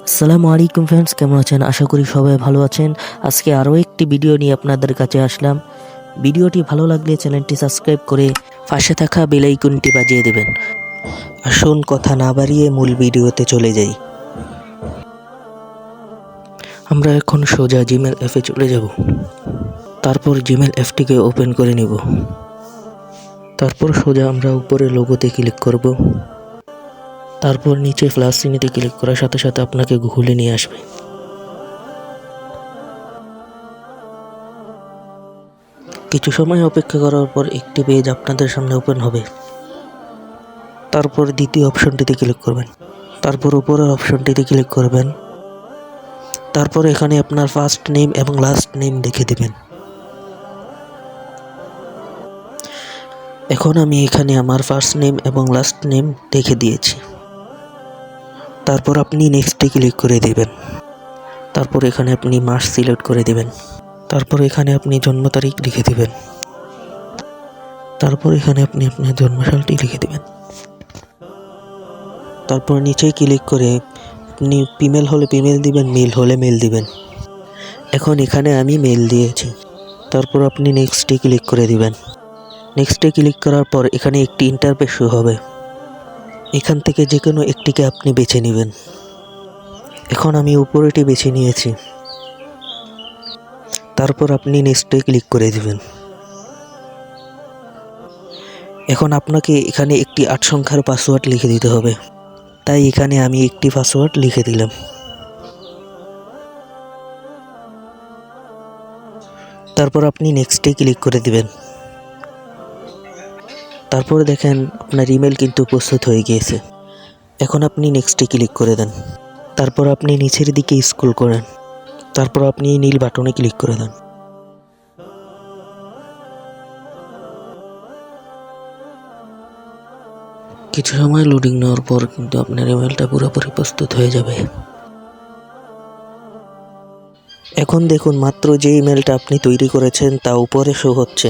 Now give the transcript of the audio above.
আসসালামু আলাইকুম ফ্রেন্ডস, কেমন আছেন? আশা করি সবাই ভালো আছেন। আজকে আরও একটি ভিডিও নিয়ে আপনাদের কাছে আসলাম। ভিডিওটি ভালো লাগলে চ্যানেলটি সাবস্ক্রাইব করে পাশে থাকা বেল আইকনটি বাজিয়ে দেবেন। আসুন কথা না বাড়িয়ে মূল ভিডিওতে চলে যাই। আমরা এখন সোজা জিমেল অ্যাপে চলে যাব। তারপর জিমেল অ্যাপটিকে ওপেন করে নেব। তারপর সোজা আমরা উপরে লোগোতে ক্লিক করব। তারপর নিচে প্লাস চিহ্নতে ক্লিক করার সাথে সাথে আপনাকে গুগলে নিয়ে আসবে। কিছু সময় অপেক্ষা করার পর একটি পেজ আপনাদের সামনে ওপেন হবে। তারপর দ্বিতীয় অপশনটিতে ক্লিক করবেন। তারপর উপরের অপশনটিতে ক্লিক করবেন। তারপর এখানে আপনার ফার্স্ট নেম এবং লাস্ট নেম লিখে দেবেন। এখন আমি এখানে আমার ফার্স্ট নেম এবং লাস্ট নেম লিখে দিয়েছি। তারপর আপনি নেক্সটে ক্লিক করে দেবেন। তারপর এখানে আপনি মাস সিলেক্ট করে দেবেন। তারপর এখানে আপনি জন্ম তারিখ লিখে দেবেন। তারপর এখানে আপনি আপনার জন্মসালটি লিখে দেবেন। তারপর নিচে ক্লিক করে আপনি ফিমেল হলে ফিমেল দিবেন, মেল হলে মেল দিবেন। এখন এখানে আমি মেল দিয়েছি। তারপর আপনি নেক্সটে ক্লিক করে দিবেন। নেক্সটে ক্লিক করার পর এখানে একটি ইন্টারফেস শো হবে। এখান থেকে যে কোনো একটিকে আপনি বেছে নেবেন। এখন আমি উপরেটি বেছে নিয়েছি। তারপর আপনি নেক্সটে ক্লিক করে দিবেন। এখন আপনাকে এখানে একটি 8 সংখ্যার পাসওয়ার্ড লিখে দিতে হবে। তাই এখানে আমি একটি পাসওয়ার্ড লিখে দিলাম। তারপর আপনি নেক্সটে ক্লিক করে দিবেন। তারপর দেখেন আপনার ইমেল কিন্তু প্রস্তুত হয়ে গিয়েছে। এখন আপনি নেক্সটে ক্লিক করে দেন। তারপর আপনি নিচের দিকে স্ক্রল করেন। তারপর আপনি নীল বাটনে ক্লিক করে দেন। কিছু সময় লোডিং নেওয়ার পর কিন্তু আপনার ইমেলটা পুরোপুরি প্রস্তুত হয়ে যাবে। এখন দেখুন মাত্র যে ইমেলটা আপনি তৈরি করেছেন তা উপরে শো হচ্ছে।